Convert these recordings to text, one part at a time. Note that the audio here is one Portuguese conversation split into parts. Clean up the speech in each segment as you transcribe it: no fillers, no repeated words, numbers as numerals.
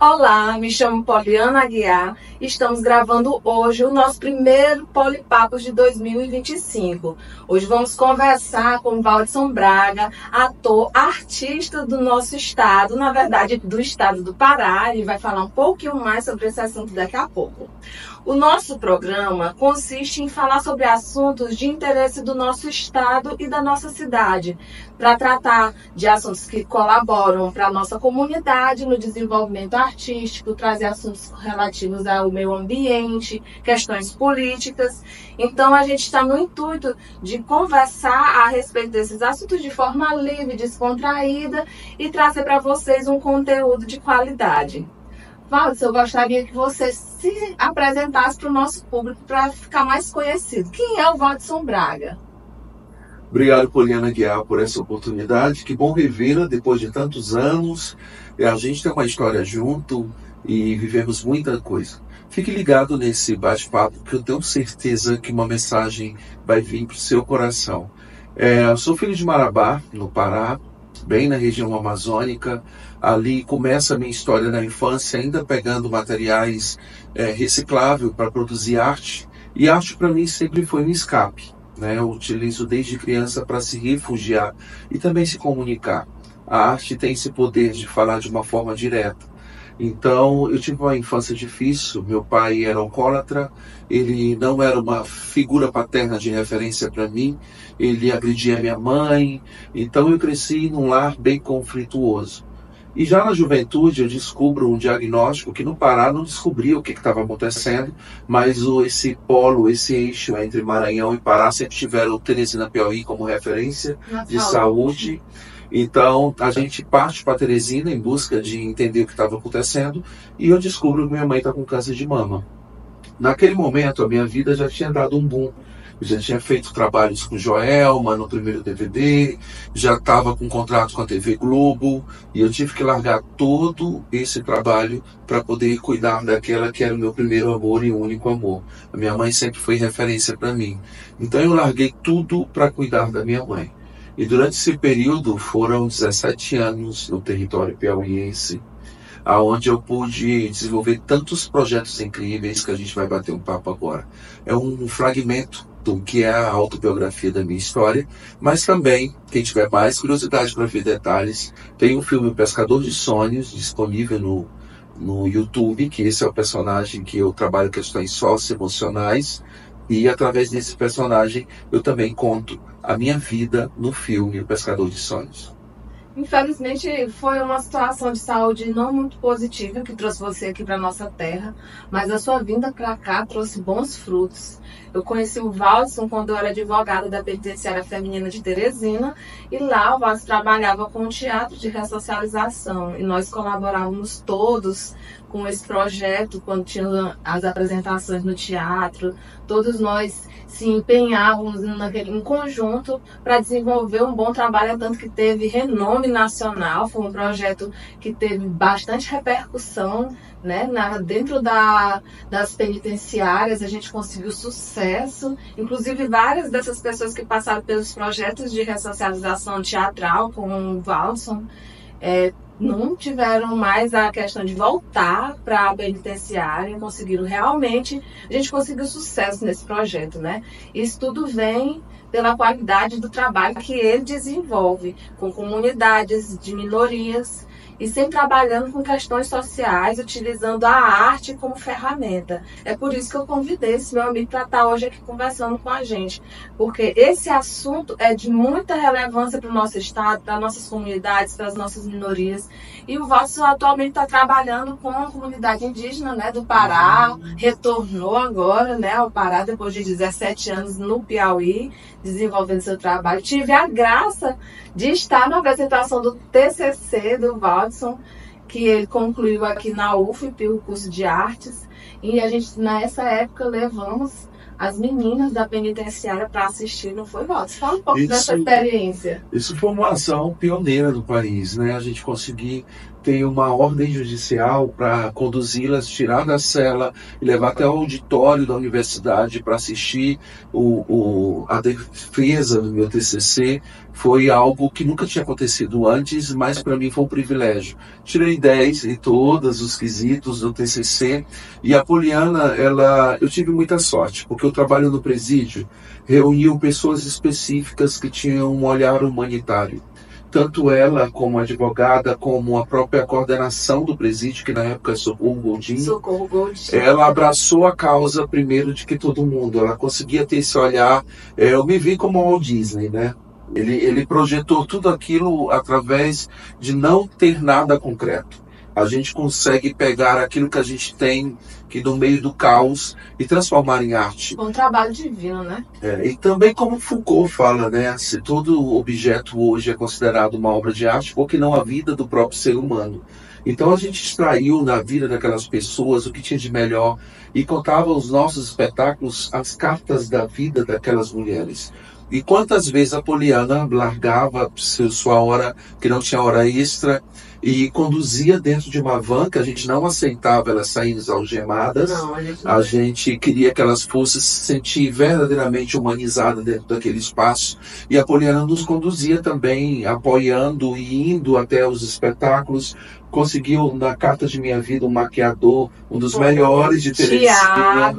Olá, me chamo Poliana Aguiar e estamos gravando hoje o nosso primeiro Polipapos de 2025. Hoje vamos conversar com o Valdson Braga, ator, artista do nosso estado, na verdade do estado do Pará. Ele vai falar um pouquinho mais sobre esse assunto daqui a pouco. O nosso programa consiste em falar sobre assuntos de interesse do nosso estado e da nossa cidade, para tratar de assuntos que colaboram para a nossa comunidade no desenvolvimento artístico, trazer assuntos relativos ao meio ambiente, questões políticas. Então a gente está no intuito de conversar a respeito desses assuntos de forma livre, descontraída e trazer para vocês um conteúdo de qualidade. Valdson, eu gostaria que você se apresentasse para o nosso público para ficar mais conhecido. Quem é o Valdson Braga? Obrigado, Poliana Aguiar, por essa oportunidade. Que bom revê-la depois de tantos anos. A gente tem uma história junto e vivemos muita coisa. Fique ligado nesse bate-papo, que eu tenho certeza que uma mensagem vai vir para o seu coração. Eu sou filho de Marabá, no Pará, bem na região amazônica. Ali começa a minha história na infância, ainda pegando materiais recicláveis para produzir arte. E arte para mim sempre foi um escape. Eu utilizo desde criança para se refugiar e também se comunicar. A arte tem esse poder de falar de uma forma direta. Então, eu tive uma infância difícil. Meu pai era alcoólatra, ele não era uma figura paterna de referência para mim, ele agredia minha mãe. Então, eu cresci num lar bem conflituoso. E já na juventude eu descubro um diagnóstico que no Pará não descobria o que estava acontecendo, mas esse polo, esse eixo entre Maranhão e Pará sempre tiveram o Teresina Piauí como referência de saúde. Então a gente parte para Teresina em busca de entender o que estava acontecendo e eu descubro que minha mãe está com câncer de mama. Naquele momento a minha vida já tinha dado um boom. Eu já tinha feito trabalhos com Joelma no primeiro DVD, já estava com contrato com a TV Globo, e eu tive que largar todo esse trabalho para poder cuidar daquela que era o meu primeiro amor e único amor. A minha mãe sempre foi referência para mim. Então eu larguei tudo para cuidar da minha mãe. E durante esse período foram 17 anos no território piauiense, aonde eu pude desenvolver tantos projetos incríveis que a gente vai bater um papo agora. É um fragmento do que é a autobiografia da minha história, mas também, quem tiver mais curiosidade para ver detalhes, tem o filme O Pescador de Sonhos, disponível no YouTube, que esse é o personagem que eu trabalho questões socioemocionais, e através desse personagem eu também conto a minha vida no filme O Pescador de Sonhos. Infelizmente foi uma situação de saúde não muito positiva que trouxe você aqui para nossa terra, mas a sua vinda para cá trouxe bons frutos. Eu conheci o Valdson quando eu era advogada da Penitenciária Feminina de Teresina, e lá o Valdson trabalhava com o teatro de ressocialização e nós colaborávamos todos com esse projeto quando tinha as apresentações no teatro. Todos nós se empenhávamos em conjunto para desenvolver um bom trabalho, tanto que teve renome nacional. Foi um projeto que teve bastante repercussão, dentro das penitenciárias. A gente conseguiu sucesso, inclusive várias dessas pessoas que passaram pelos projetos de ressocialização teatral com o Valdson não tiveram mais a questão de voltar para a penitenciária, conseguiram realmente, a gente conseguiu sucesso nesse projeto, Isso tudo vem pela qualidade do trabalho que ele desenvolve com comunidades de minorias e sempre trabalhando com questões sociais, utilizando a arte como ferramenta. É por isso que eu convidei esse meu amigo para estar hoje aqui conversando com a gente, porque esse assunto é de muita relevância para o nosso estado, para nossas comunidades, para as nossas minorias. E o Valdson atualmente está trabalhando com a comunidade indígena do Pará, retornou agora ao Pará depois de 17 anos no Piauí, desenvolvendo seu trabalho. Tive a graça de estar na apresentação do TCC do Valdson, que ele concluiu aqui na UFP, o curso de artes, e a gente nessa época levamos as meninas da penitenciária para assistir, não foi, Valdson? Fala um pouco dessa experiência. Isso foi uma ação pioneira do país, A gente conseguir ter uma ordem judicial para conduzi-las, tirar da cela e levar até o auditório da universidade para assistir a defesa do meu TCC. Foi algo que nunca tinha acontecido antes, mas para mim foi um privilégio. Tirei 10 em todos os quesitos do TCC, e a Poliana, eu tive muita sorte, porque o trabalho no presídio reuniu pessoas específicas que tinham um olhar humanitário. Tanto ela, como advogada, como a própria coordenação do presídio, que na época é Socorro Goldinho, ela abraçou a causa primeiro de que todo mundo. Ela conseguia ter esse olhar. Eu me vi como o Walt Disney, né? Ele projetou tudo aquilo através de não ter nada concreto. A gente consegue pegar aquilo que a gente tem, que no meio do caos, e transformar em arte. Um trabalho divino, né? E também como Foucault fala, né? Se todo objeto hoje é considerado uma obra de arte, por que não a vida do próprio ser humano? Então a gente extraiu na vida daquelas pessoas o que tinha de melhor e contava os nossos espetáculos, as cartas da vida daquelas mulheres. E quantas vezes a Poliana largava sua hora, que não tinha hora extra, e conduzia dentro de uma van, que a gente não aceitava elas saindo algemadas. Não, a gente queria que elas fossem se sentir verdadeiramente humanizadas dentro daquele espaço. E a Poliana nos conduzia também, apoiando e indo até os espetáculos. Conseguiu, na Carta de Minha Vida, um maquiador, um dos melhores de Teresina,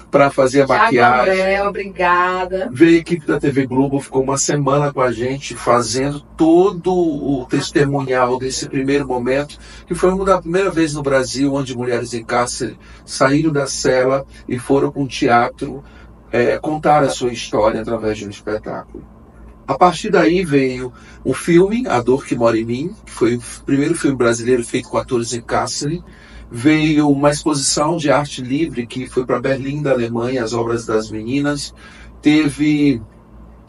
para fazer a maquiagem. Gabriel, obrigada. Veio a equipe da TV Globo, ficou uma semana com a gente, fazendo todo o testemunhal desse primeiro momento, que foi uma da primeira vez no Brasil onde mulheres em cárcere saíram da cela e foram para um teatro contar a sua história através de um espetáculo. A partir daí veio o filme A Dor que Mora em Mim, que foi o primeiro filme brasileiro feito com atores em cárcere. Veio uma exposição de arte livre que foi para Berlim, da Alemanha, as obras das meninas. Teve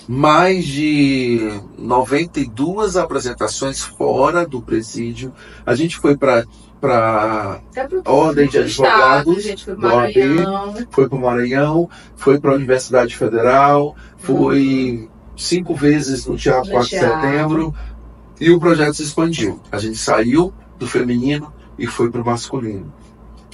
mais de 92 apresentações fora do presídio. A gente foi para a Ordem de Advogados, a gente foi para Maranhão. Foi para o Maranhão, foi para a Universidade Federal, foi 5 vezes no Teatro 4 de Setembro, e o projeto se expandiu. A gente saiu do feminino e foi para o masculino.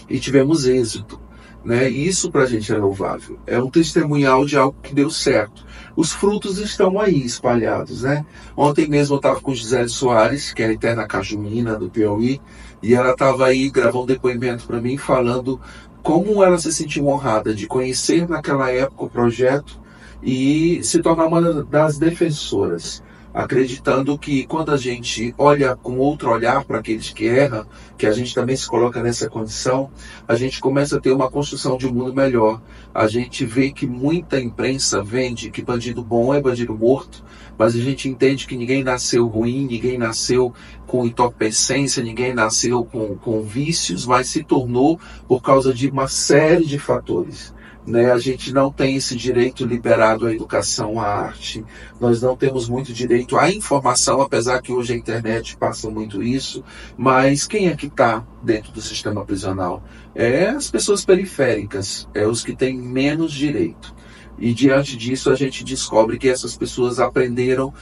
E tivemos êxito, né? E isso para a gente é louvável. É um testemunhal de algo que deu certo. Os frutos estão aí espalhados, né? Ontem mesmo eu estava com Gisele Soares, que é a eterna cajumina do Piauí, e ela estava aí, gravou um depoimento para mim, falando como ela se sentiu honrada de conhecer naquela época o projeto e se tornar uma das defensoras, acreditando que quando a gente olha com outro olhar para aqueles que erram, que a gente também se coloca nessa condição, a gente começa a ter uma construção de um mundo melhor. A gente vê que muita imprensa vende que bandido bom é bandido morto, mas a gente entende que ninguém nasceu ruim, ninguém nasceu com entorpecência, ninguém nasceu com vícios, mas se tornou por causa de uma série de fatores. Né? A gente não tem esse direito liberado à educação, à arte. Nós não temos muito direito à informação, apesar que hoje a internet passa muito isso. Mas quem é que está dentro do sistema prisional? É as pessoas periféricas, é os que têm menos direito. E diante disso a gente descobre que essas pessoas aprenderam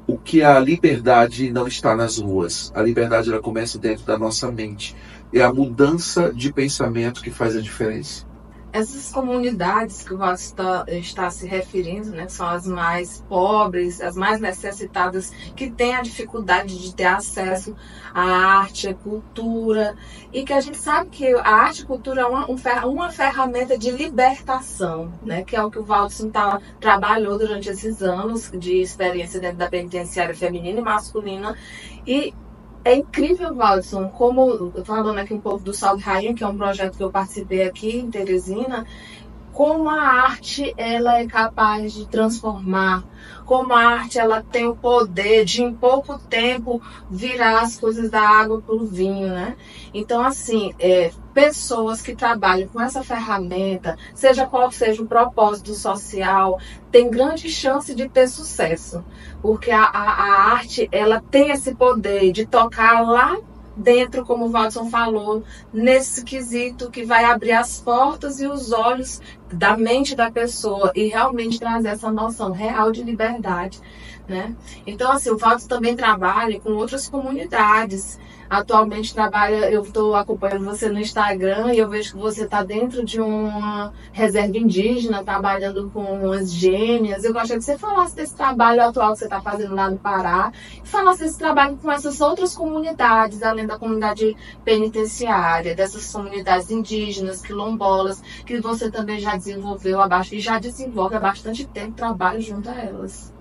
o que a liberdade não está nas ruas. A liberdade ela começa dentro da nossa mente. É a mudança de pensamento que faz a diferença. Essas comunidades que você está se referindo, né, são as mais pobres, as mais necessitadas, que têm a dificuldade de ter acesso à arte, à cultura, e que a gente sabe que a arte e cultura é uma ferramenta de libertação, né, que é o que o Valdson trabalhou durante esses anos de experiência dentro da penitenciária feminina e masculina. E é incrível, Valdson, como, falando aqui um pouco do Salve Rainha, que é um projeto que eu participei aqui em Teresina, como a arte ela é capaz de transformar, como a arte ela tem o poder de, em pouco tempo, virar as coisas da água para o vinho, né? Então, assim, pessoas que trabalham com essa ferramenta, seja qual seja o propósito social, tem grande chance de ter sucesso, porque a arte ela tem esse poder de tocar lá dentro, como o Valdson falou, nesse quesito que vai abrir as portas e os olhos da mente da pessoa e realmente trazer essa noção real de liberdade né? Então, assim, o Valdo também trabalha com outras comunidades. Atualmente trabalha, eu estou acompanhando você no Instagram e eu vejo que você está dentro de uma reserva indígena, trabalhando com as gêmeas. Eu gostaria que você falasse desse trabalho atual que você está fazendo lá no Pará e falasse desse trabalho com essas outras comunidades, além da comunidade penitenciária, dessas comunidades indígenas, quilombolas, que você também já desenvolveu e já desenvolve há bastante tempo trabalho junto a elas.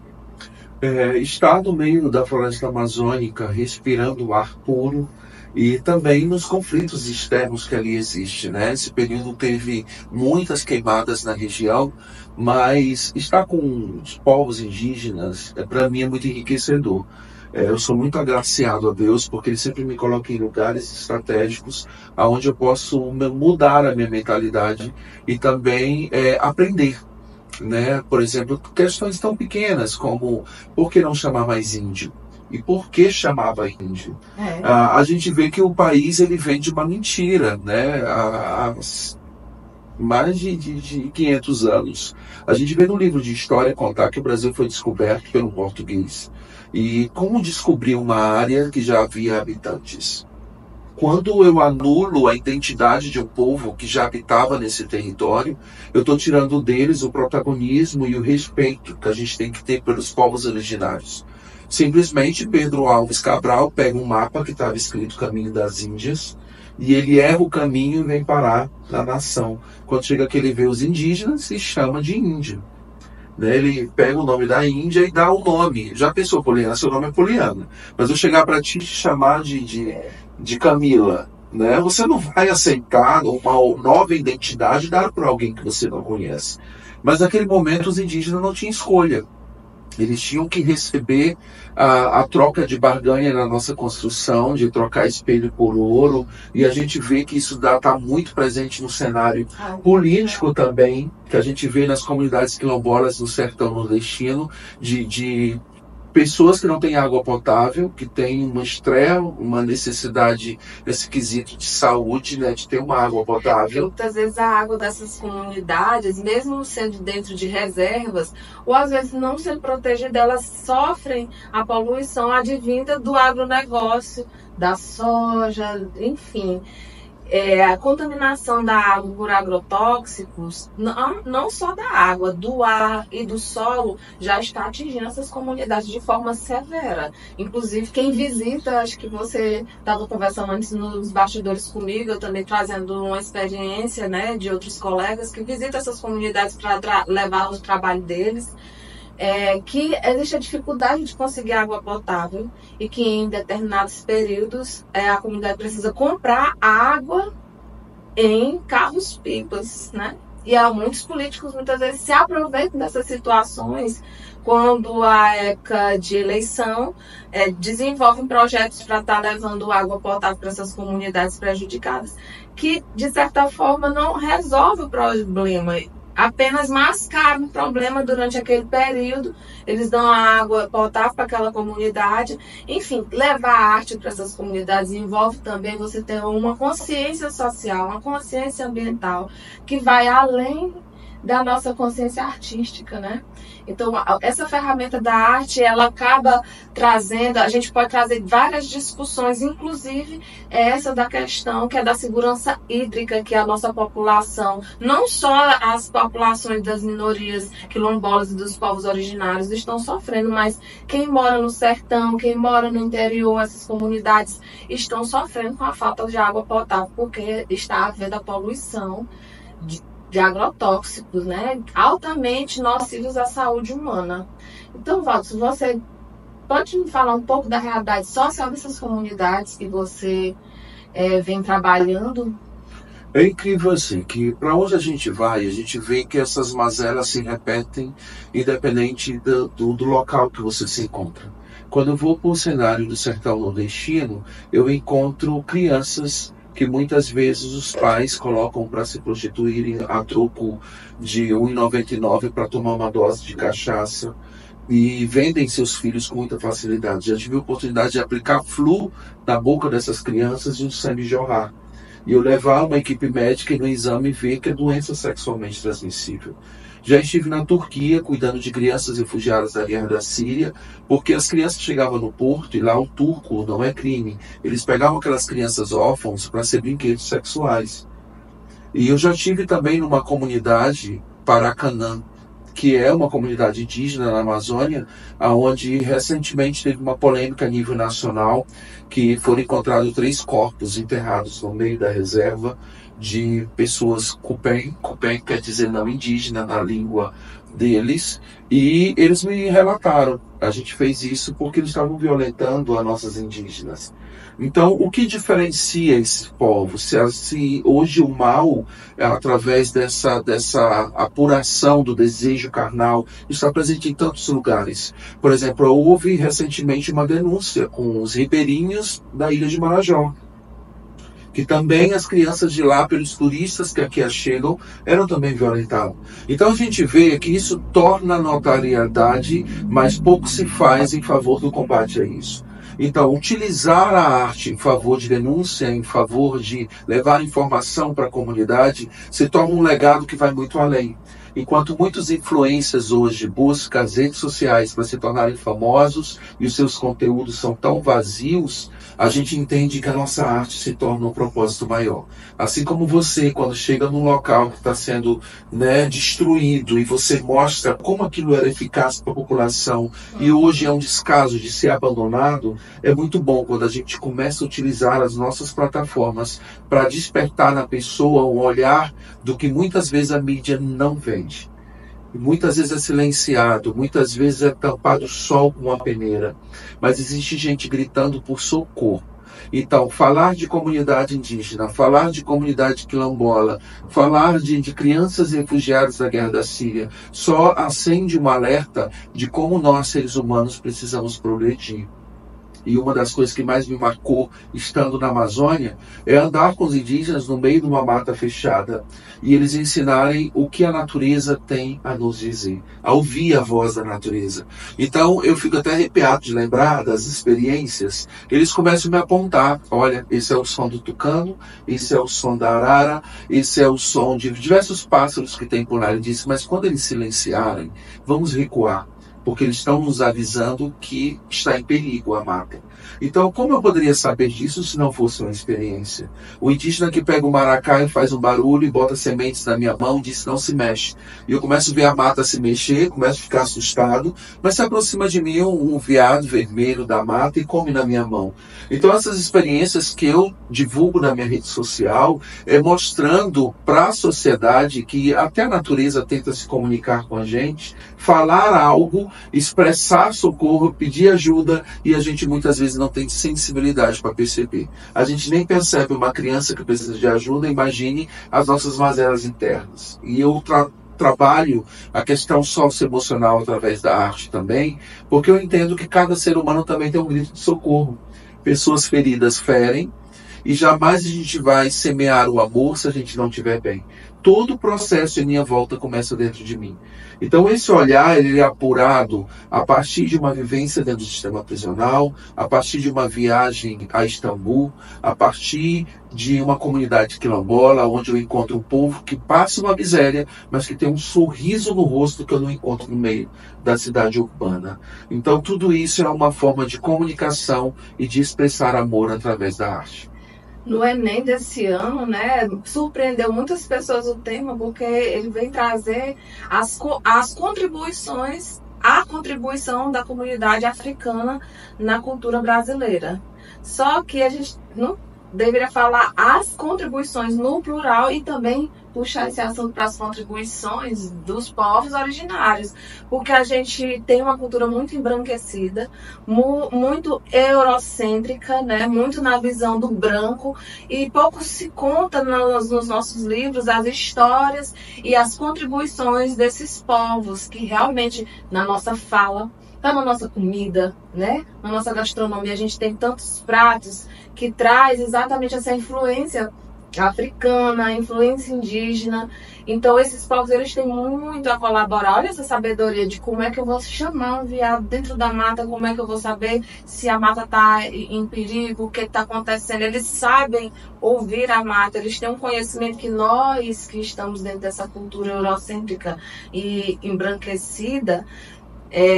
Estar no meio da floresta amazônica, respirando o ar puro e também nos conflitos externos que ali existem, né? Esse período teve muitas queimadas na região, mas estar com os povos indígenas, para mim, é muito enriquecedor. Eu sou muito agraciado a Deus porque Ele sempre me coloca em lugares estratégicos onde eu posso mudar a minha mentalidade e também aprender, né? Por exemplo, questões tão pequenas como por que não chamar mais índio? E por que chamava índio? A gente vê que o país ele vem de uma mentira, né? Há mais de 500 anos. A gente vê no livro de história contar que o Brasil foi descoberto pelo português. E como descobrir uma área que já havia habitantes? Quando eu anulo a identidade de um povo que já habitava nesse território, eu estou tirando deles o protagonismo e o respeito que a gente tem que ter pelos povos originários. Simplesmente Pedro Alves Cabral pega um mapa que estava escrito Caminho das Índias e ele erra o caminho e vem parar na nação. Quando chega que ele vê os indígenas, se chama de índio. Ele pega o nome da Índia e dá o nome. Já pensou, Poliana? Seu nome é Poliana. Mas eu chegar para ti e te chamar de Camila, né? Você não vai aceitar uma nova identidade dada por alguém que você não conhece. Mas naquele momento os indígenas não tinham escolha. Eles tinham que receber a troca de barganha na nossa construção, de trocar espelho por ouro, e a gente vê que isso está muito presente no cenário político também, que a gente vê nas comunidades quilombolas do sertão nordestino, de pessoas que não têm água potável, que têm uma necessidade nesse quesito de saúde, né, de ter uma água potável. Muitas vezes a água dessas comunidades, mesmo sendo dentro de reservas, ou às vezes não sendo protegida, elas sofrem a poluição advinda do agronegócio, da soja, enfim. A contaminação da água por agrotóxicos, não só da água, do ar e do solo, já está atingindo essas comunidades de forma severa. Inclusive, quem visita, acho que você estava conversando antes nos bastidores comigo, eu também trazendo uma experiência, né, de outros colegas que visitam essas comunidades para levar o trabalho deles. Que existe a dificuldade de conseguir água potável e que em determinados períodos a comunidade precisa comprar água em carros-pipas, né? E há muitos políticos muitas vezes se aproveitam dessas situações quando a época de eleição desenvolvem projetos para estar levando água potável para essas comunidades prejudicadas, que de certa forma não resolve o problema, apenas mascaram o problema durante aquele período. Eles dão a água potável para aquela comunidade. Enfim, levar a arte para essas comunidades envolve também você ter uma consciência social, uma consciência ambiental, que vai além da nossa consciência artística, né? Então, essa ferramenta da arte, ela acaba trazendo, a gente pode trazer várias discussões, inclusive essa da questão que é da segurança hídrica, que a nossa população, não só as populações das minorias quilombolas e dos povos originários estão sofrendo, mas quem mora no sertão, quem mora no interior, essas comunidades estão sofrendo com a falta de água potável, porque está havendo a poluição de agrotóxicos, né, altamente nocivos à saúde humana. Então, Valdo, você pode me falar um pouco da realidade social dessas comunidades que você vem trabalhando? É incrível assim, que para onde a gente vai, a gente vê que essas mazelas se repetem independente do local que você se encontra. Quando eu vou para o cenário do sertão nordestino, eu encontro crianças que muitas vezes os pais colocam para se prostituírem a troco de R$ 1,99 para tomar uma dose de cachaça e vendem seus filhos com muita facilidade. Já tive a oportunidade de aplicar flu na boca dessas crianças e o sangue jorrar. E eu levar uma equipe médica e no exame ver que é doença sexualmente transmissível. Já estive na Turquia cuidando de crianças refugiadas da guerra da Síria, porque as crianças chegavam no porto e lá o turco não é crime. Eles pegavam aquelas crianças órfãos para ser brinquedos sexuais. E eu já estive também numa comunidade, Paracanã, que é uma comunidade indígena na Amazônia, onde recentemente teve uma polêmica a nível nacional, que foram encontrados 3 corpos enterrados no meio da reserva de pessoas Cupem. Cupem quer dizer não indígena na língua deles, e eles me relataram, a gente fez isso porque eles estavam violentando as nossas indígenas. Então, o que diferencia esses povos? Se hoje o mal, através dessa apuração do desejo carnal, está presente em tantos lugares. Por exemplo, houve recentemente uma denúncia com os ribeirinhos da ilha de Marajó, que também as crianças de lá, pelos turistas que aqui chegam, eram também violentadas. Então a gente vê que isso torna notoriedade, mas pouco se faz em favor do combate a isso. Então, utilizar a arte em favor de denúncia, em favor de levar informação para a comunidade, se torna um legado que vai muito além. Enquanto muitos influencers hoje buscam as redes sociais para se tornarem famosos e os seus conteúdos são tão vazios, a gente entende que a nossa arte se torna um propósito maior. Assim como você, quando chega num local que está sendo destruído e você mostra como aquilo era eficaz para a população e hoje é um descaso de ser abandonado, é muito bom quando a gente começa a utilizar as nossas plataformas para despertar na pessoa um olhar do que muitas vezes a mídia não vende. Muitas vezes é silenciado, muitas vezes é tampado o sol com uma peneira, mas existe gente gritando por socorro. Então, falar de comunidade indígena, falar de comunidade quilombola, falar de crianças refugiadas da guerra da Síria, só acende um alerta de como nós, seres humanos, precisamos progredir. E uma das coisas que mais me marcou estando na Amazônia é andar com os indígenas no meio de uma mata fechada e eles ensinarem o que a natureza tem a nos dizer, a ouvir a voz da natureza. Então eu fico até arrepiado de lembrar das experiências. Eles começam a me apontar, olha, esse é o som do tucano, esse é o som da arara, esse é o som de diversos pássaros que tem por lá. Ele disse, mas quando eles silenciarem, vamos recuar, porque eles estão nos avisando que está em perigo a mata. Então, como eu poderia saber disso se não fosse uma experiência? O indígena que pega o maracá e faz um barulho e bota sementes na minha mão, diz não se mexe. E eu começo a ver a mata se mexer, começo a ficar assustado, mas se aproxima de mim um veado vermelho da mata e come na minha mão. Então, essas experiências que eu divulgo na minha rede social é mostrando para a sociedade que até a natureza tenta se comunicar com a gente, falar algo, expressar socorro, pedir ajuda, e a gente muitas vezes não tem sensibilidade para perceber. A gente nem percebe uma criança que precisa de ajuda, imagine as nossas mazelas internas. E eu trabalho a questão socioemocional através da arte também, porque eu entendo que cada ser humano também tem um grito de socorro. Pessoas feridas ferem, e jamais a gente vai semear o amor se a gente não estiver bem. Todo o processo em minha volta começa dentro de mim. Então esse olhar ele é apurado a partir de uma vivência dentro do sistema prisional, a partir de uma viagem a Istambul, a partir de uma comunidade quilombola, onde eu encontro um povo que passa uma miséria, mas que tem um sorriso no rosto que eu não encontro no meio da cidade urbana. Então tudo isso é uma forma de comunicação e de expressar amor através da arte. No Enem desse ano, surpreendeu muitas pessoas o tema, porque ele vem trazer as contribuições, a contribuição da comunidade africana na cultura brasileira. Só que a gente não deveria falar as contribuições no plural e também puxar esse assunto para as contribuições dos povos originários, porque a gente tem uma cultura muito embranquecida, muito eurocêntrica, muito na visão do branco, e pouco se conta nos nossos livros as histórias e as contribuições desses povos, que realmente na nossa fala, tá na nossa comida, na nossa gastronomia, a gente tem tantos pratos que traz exatamente essa influência africana, influência indígena. Então esses povos eles têm muito a colaborar. Olha essa sabedoria de como é que eu vou chamar um veado dentro da mata, como é que eu vou saber se a mata está em perigo, o que está acontecendo. Eles sabem ouvir a mata, eles têm um conhecimento que nós que estamos dentro dessa cultura eurocêntrica e embranquecida,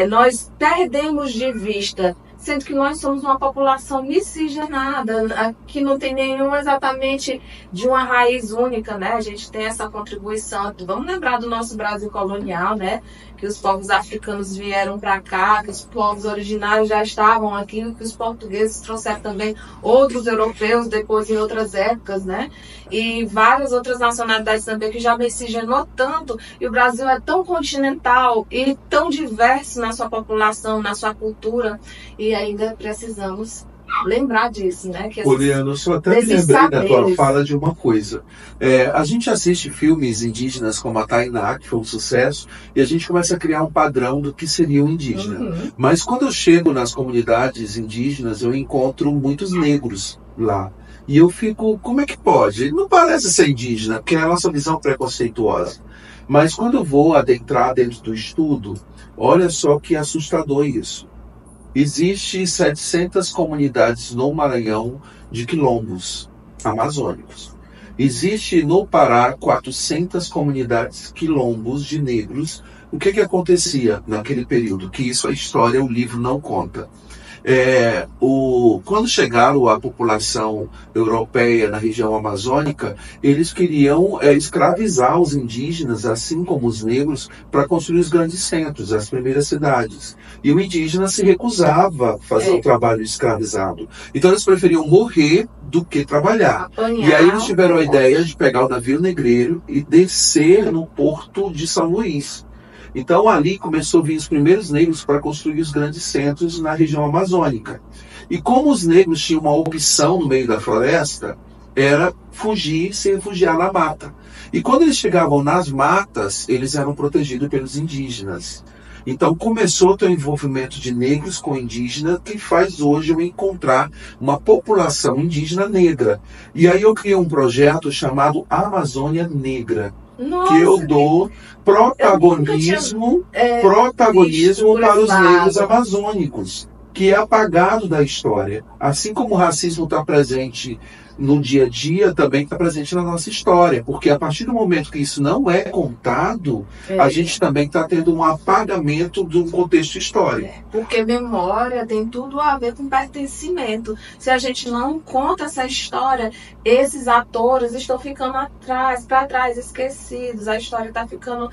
nós perdemos de vista, sendo que nós somos uma população miscigenada, que não tem nenhum exatamente de uma raiz única, né? A gente tem essa contribuição. Vamos lembrar do nosso Brasil colonial, né? Que os povos africanos vieram para cá, que os povos originários já estavam aqui, que os portugueses trouxeram também outros europeus depois em outras épocas, né? E várias outras nacionalidades também que já miscigenou tanto. E o Brasil é tão continental e tão diverso na sua população, na sua cultura. E ainda precisamos lembrar disso, né? Poliana, eu só até me lembrei da tua fala de uma coisa. A gente assiste filmes indígenas como a Tainá, que foi um sucesso, e a gente começa a criar um padrão do que seria o indígena. Uhum. Mas quando eu chego nas comunidades indígenas, eu encontro muitos negros lá. E eu fico, como é que pode? Ele não parece ser indígena, porque é a nossa visão preconceituosa. Mas quando eu vou adentrar dentro do estudo, olha só que assustador isso. Existem 700 comunidades no Maranhão de quilombos amazônicos. Existe no Pará 400 comunidades quilombos de negros. O que acontecia naquele período? Que isso a história, o livro não conta. Quando chegaram a população europeia na região amazônica, eles queriam escravizar os indígenas, assim como os negros, para construir os grandes centros, as primeiras cidades. E o indígena se recusava a fazer o trabalho escravizado. Então eles preferiam morrer do que trabalhar. E aí eles tiveram a ideia de pegar o navio negreiro e descer no porto de São Luís. Então ali começou a vir os primeiros negros para construir os grandes centros na região amazônica. E como os negros tinham uma opção no meio da floresta, era fugir, se refugiar na mata. E quando eles chegavam nas matas, eles eram protegidos pelos indígenas. Então começou a ter um envolvimento de negros com indígena, que faz hoje eu encontrar uma população indígena negra. E aí eu criei um projeto chamado Amazônia Negra. Nossa, que eu dou protagonismo para os negros amazônicos, que é apagado da história. Assim como o racismo está presente no dia a dia, também está presente na nossa história, porque a partir do momento que isso não é contado, a gente também está tendo um apagamento do contexto histórico. Porque memória tem tudo a ver com pertencimento. Se a gente não conta essa história, esses atores estão ficando para trás, esquecidos. A história está ficando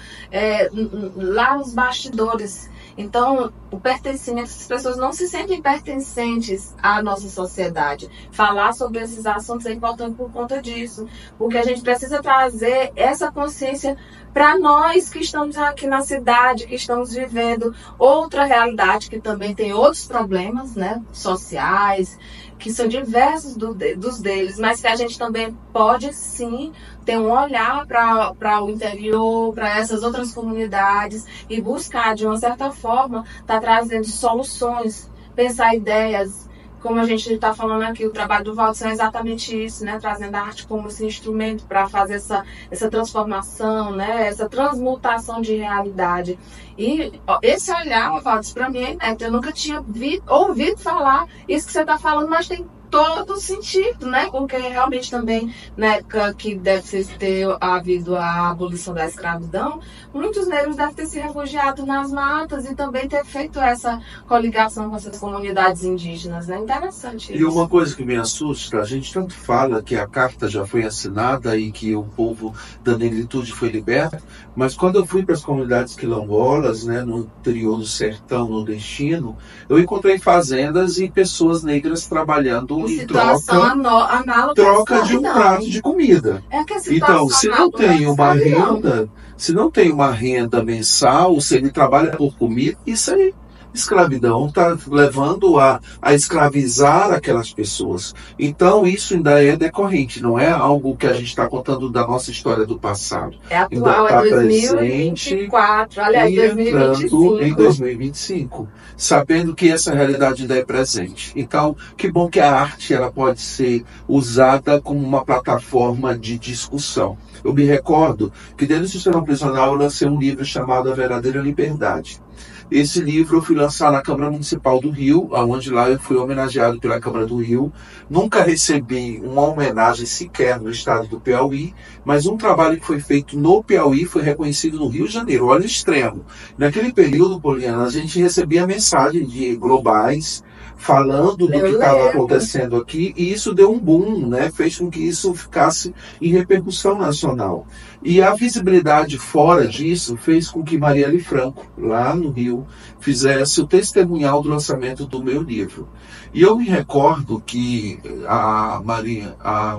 lá nos bastidores. Então, o pertencimento, as pessoas não se sentem pertencentes à nossa sociedade. Falar sobre esses assuntos é importante por conta disso, porque a gente precisa trazer essa consciência para nós que estamos aqui na cidade, que estamos vivendo outra realidade, que também tem outros problemas, né, sociais, que são diversos dos deles, mas que a gente também pode sim ter um olhar para o interior, para essas outras comunidades e buscar, de uma certa forma, estar trazendo soluções, pensar ideias. Como a gente está falando aqui, o trabalho do Valdson é exatamente isso, né? Trazendo a arte como esse instrumento para fazer essa transformação, né? Essa transmutação de realidade. E esse olhar, Valdson, para mim é inédito. Eu nunca tinha ouvido falar isso que você está falando, mas tem todo sentido, né? Porque realmente também, na época que deve ter havido a abolição da escravidão, muitos negros devem ter se refugiado nas matas e também ter feito essa coligação com essas comunidades indígenas, né? Interessante isso. E uma coisa que me assusta, a gente tanto fala que a carta já foi assinada e que o povo da negritude foi liberto, mas quando eu fui para as comunidades quilombolas, né, no interior do sertão nordestino, eu encontrei fazendas e pessoas negras trabalhando em troca de um prato de comida. Então, se não tem uma renda, se não tem uma renda mensal, se ele trabalha por comida, isso aí escravidão está levando a escravizar aquelas pessoas. Então, isso ainda é decorrente, não é algo que a gente está contando da nossa história do passado. É atual, ainda é 2024, aliás, 2025. Em 2025, sabendo que essa realidade ainda é presente. Então, que bom que a arte ela pode ser usada como uma plataforma de discussão. Eu me recordo que dentro do sistema prisional eu lancei um livro chamado A Verdadeira Liberdade. Esse livro eu fui lançar na Câmara Municipal do Rio, onde lá eu fui homenageado pela Câmara do Rio. Nunca recebi uma homenagem sequer no estado do Piauí, mas um trabalho que foi feito no Piauí foi reconhecido no Rio de Janeiro. Olha o extremo. Naquele período, Poliana, a gente recebia mensagens de globais falando do que estava acontecendo aqui, e isso deu um boom, né? Fez com que isso ficasse em repercussão nacional. E a visibilidade fora disso fez com que Marielle Franco, lá no Rio, fizesse o testemunhal do lançamento do meu livro. E eu me recordo que a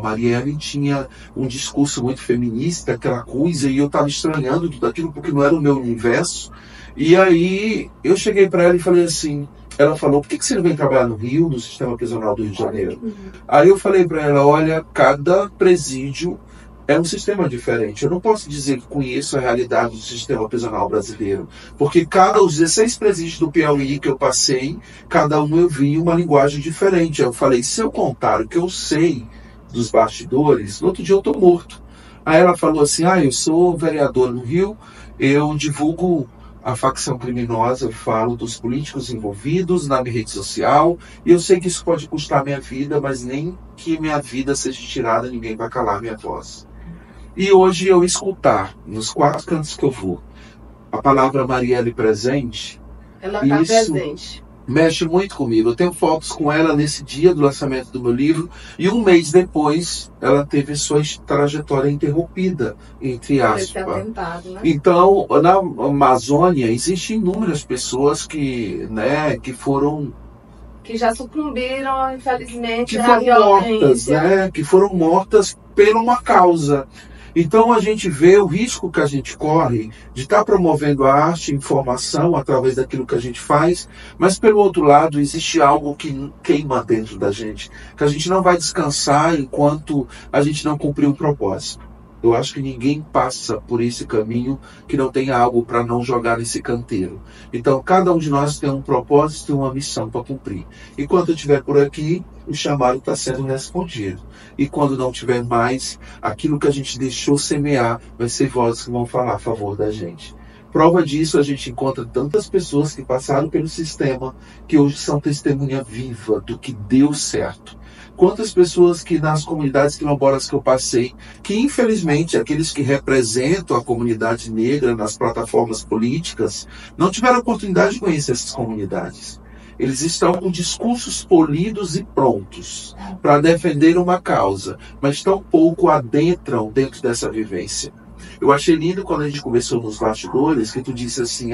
Marielle tinha um discurso muito feminista, aquela coisa, e eu estava estranhando tudo aquilo porque não era o meu universo. E aí eu cheguei para ela e falei assim, ela falou, por que você não vem trabalhar no Rio, no sistema prisional do Rio de Janeiro? Aí eu falei para ela, olha, cada presídio é um sistema diferente. Eu não posso dizer que conheço a realidade do sistema prisional brasileiro, porque os 16 presídios do Piauí que eu passei, cada um eu vi uma linguagem diferente. Eu falei, se eu contar o que eu sei dos bastidores, no outro dia eu estou morto. Aí ela falou assim, eu sou vereador no Rio, eu divulgo a facção criminosa, eu falo dos políticos envolvidos na minha rede social, e eu sei que isso pode custar minha vida, mas nem que minha vida seja tirada, ninguém vai calar minha voz. E hoje eu escutar, nos 4 cantos que eu vou, a palavra Marielle presente, ela está presente. Mexe muito comigo. Eu tenho fotos com ela nesse dia do lançamento do meu livro, e um mês depois ela teve sua trajetória interrompida, entre aspas. Atentado, né? Então, na Amazônia, existem inúmeras pessoas que foram... que já sucumbiram, infelizmente, que foram mortas, que foram mortas por uma causa. Então a gente vê o risco que a gente corre de estar promovendo a arte e informação através daquilo que a gente faz, mas pelo outro lado existe algo que queima dentro da gente, que a gente não vai descansar enquanto a gente não cumprir o propósito. Eu acho que ninguém passa por esse caminho que não tenha algo para não jogar nesse canteiro. Então, cada um de nós tem um propósito e uma missão para cumprir. Enquanto eu estiver por aqui, o chamado está sendo respondido. E quando não tiver mais, aquilo que a gente deixou semear, vai ser vozes que vão falar a favor da gente. Prova disso, a gente encontra tantas pessoas que passaram pelo sistema, que hoje são testemunha viva do que deu certo. Quantas pessoas que nas comunidades quilombolas que eu passei, que infelizmente aqueles que representam a comunidade negra nas plataformas políticas, não tiveram a oportunidade de conhecer essas comunidades. Eles estão com discursos polidos e prontos para defender uma causa, mas tão pouco adentram dentro dessa vivência. Eu achei lindo quando a gente conversou nos bastidores, que tu disse assim,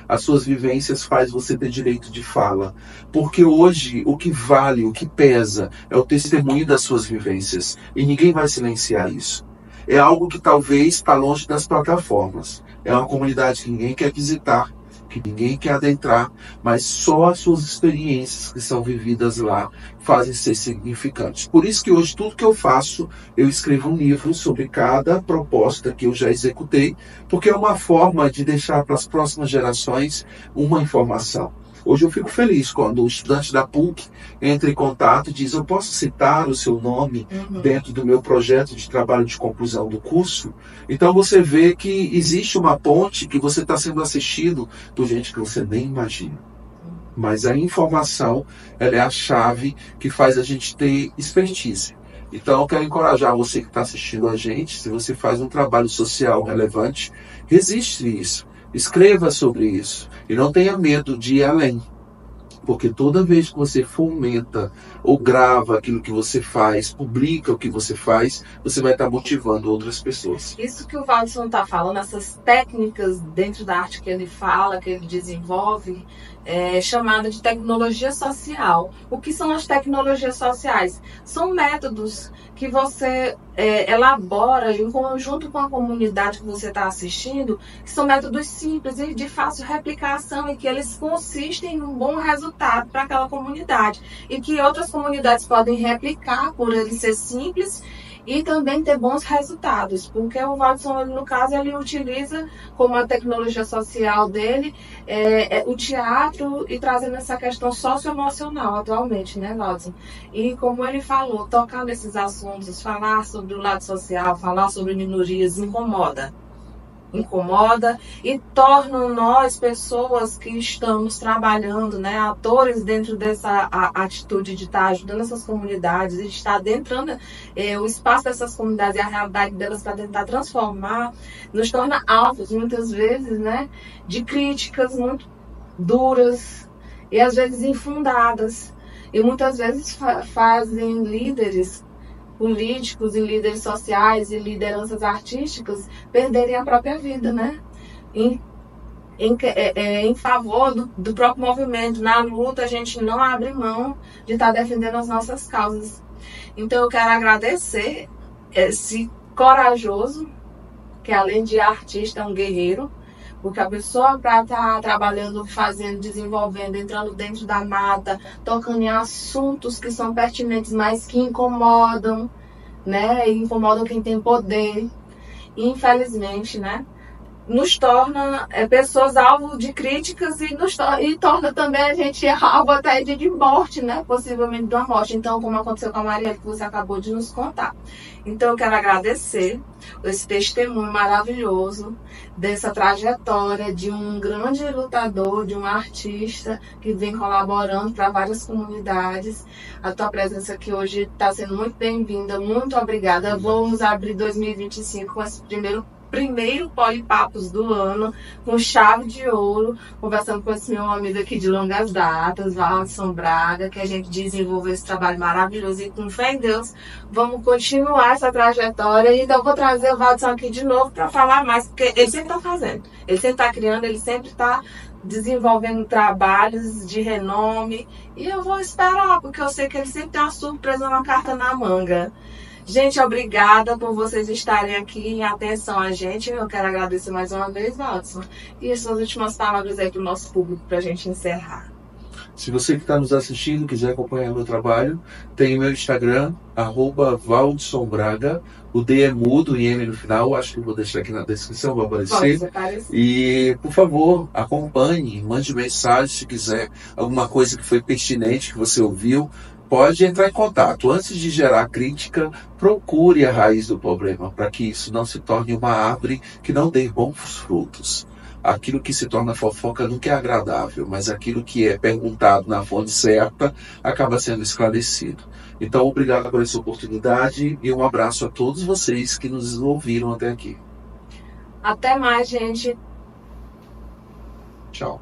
as suas vivências faz você ter direito de fala. Porque hoje o que vale, o que pesa, é o testemunho das suas vivências. E ninguém vai silenciar isso. É algo que talvez está longe das plataformas. É uma comunidade que ninguém quer visitar, que ninguém quer adentrar, mas só as suas experiências que são vividas lá fazem ser significantes. Por isso que hoje tudo que eu faço, eu escrevo um livro sobre cada proposta que eu já executei, porque é uma forma de deixar para as próximas gerações uma informação. Hoje eu fico feliz quando o estudante da PUC entra em contato e diz, eu posso citar o seu nome dentro do meu projeto de trabalho de conclusão do curso? Então você vê que existe uma ponte que você está sendo assistido por gente que você nem imagina. Mas a informação, ela é a chave que faz a gente ter expertise. Então eu quero encorajar você que está assistindo a gente, se você faz um trabalho social relevante, registre isso. Escreva sobre isso e não tenha medo de ir além, porque toda vez que você fomenta ou grava aquilo que você faz, publica o que você faz, você vai estar motivando outras pessoas. Isso que o Waldson está falando, essas técnicas dentro da arte que ele fala, que ele desenvolve, é chamada de tecnologia social. O que são as tecnologias sociais? São métodos que você elabora em conjunto com a comunidade que você está assistindo, que são métodos simples e de fácil replicação e que eles consistem em um bom resultado para aquela comunidade e que outras comunidades podem replicar por ele ser simples e também ter bons resultados, porque o Valdson, no caso, ele utiliza como a tecnologia social dele o teatro e trazendo essa questão socioemocional atualmente, né, Valdson? E como ele falou, tocar nesses assuntos, falar sobre o lado social, falar sobre minorias, incomoda e tornam nós, pessoas que estamos trabalhando, né, atores dentro dessa atitude de estar ajudando essas comunidades, de estar adentrando o espaço dessas comunidades e a realidade delas para tentar transformar, nos torna alvos, muitas vezes, né, de críticas muito duras e às vezes infundadas. E muitas vezes fazem líderes políticos e líderes sociais e lideranças artísticas perderem a própria vida, né? Em favor do próprio movimento. Na luta, a gente não abre mão de estar defendendo as nossas causas. Então, eu quero agradecer esse corajoso, que além de artista, é um guerreiro, porque a pessoa para estar trabalhando, fazendo, desenvolvendo, entrando dentro da mata, tocando em assuntos que são pertinentes, mas que incomodam, né? E incomodam quem tem poder. E, infelizmente, né? Nos torna pessoas alvo de críticas e torna também a gente alvo até de morte, né? Possivelmente de uma morte. Então, como aconteceu com a Maria, que você acabou de nos contar. Então, eu quero agradecer esse testemunho maravilhoso dessa trajetória de um grande lutador, de um artista que vem colaborando para várias comunidades. A tua presença aqui hoje está sendo muito bem-vinda, muito obrigada. Vamos abrir 2025 com esse primeiro Polipapos do ano, com chave de ouro, conversando com esse meu amigo aqui de longas datas, Valdson Braga, que a gente desenvolveu esse trabalho maravilhoso e com fé em Deus, vamos continuar essa trajetória e ainda vou trazer o Valdson aqui de novo para falar mais, porque ele sempre está fazendo, ele sempre está criando, ele sempre está desenvolvendo trabalhos de renome e eu vou esperar, porque eu sei que ele sempre tem uma surpresa, uma carta na manga. Gente, obrigada por vocês estarem aqui em atenção a gente. Eu quero agradecer mais uma vez, Valdson. E as suas últimas palavras aí para o nosso público, para a gente encerrar. Se você que está nos assistindo quiser acompanhar meu trabalho, tem meu Instagram, @ValdsonBraga. O D é mudo e M no final. Acho que vou deixar aqui na descrição, vai aparecer. E, por favor, acompanhe, mande mensagem se quiser alguma coisa que foi pertinente, que você ouviu. Pode entrar em contato. Antes de gerar crítica, procure a raiz do problema, para que isso não se torne uma árvore que não dê bons frutos. Aquilo que se torna fofoca nunca é agradável, mas aquilo que é perguntado na fonte certa acaba sendo esclarecido. Então, obrigado por essa oportunidade e um abraço a todos vocês que nos ouviram até aqui. Até mais, gente. Tchau.